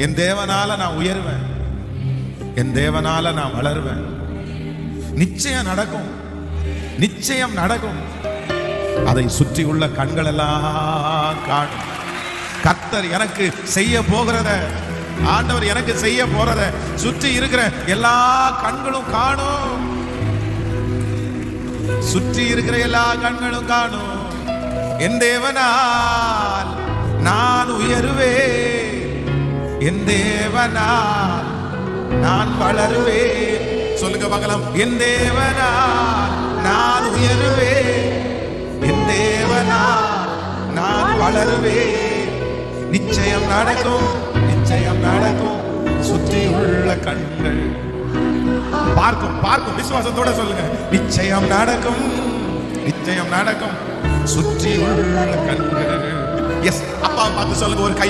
என் தேவனால நான் உயர்வேன், என் தேவனால நான் வளருவேன். நிச்சயம் நடக்கும், நிச்சயம் நடக்கும். அதை சுற்றி உள்ள கண்கள் எல்லாம் காணும். கர்த்தர் எனக்கு செய்ய போகிறத, ஆண்டவர் எனக்கு செய்ய போறத சுற்றி இருக்கிற எல்லா கண்களும் காணும். சுற்றி இருக்கிற எல்லா கண்களும் காணும். என் தேவனால் நான் உயருவேன், என் தேவனால் நான் வளருவேன். சொல்லுங்க பார்க்கலாம். என் தேவனால் நான் உயருவேன், என் தேவனால் நான் வளருவேன். நிச்சயம் நடக்கும், நிச்சயம் நடக்கும். சுற்றி உள்ள கண்கள் பார்க்கும், பார்க்கும். விசுவாசத்தோட சொல்லுங்க. நிச்சயம் நடக்கும், நிச்சயம் நடக்கும். சுற்றி உள்ள கண்கள். எஸ், அப்பா பார்த்து சொல்லுங்க. ஒரு கை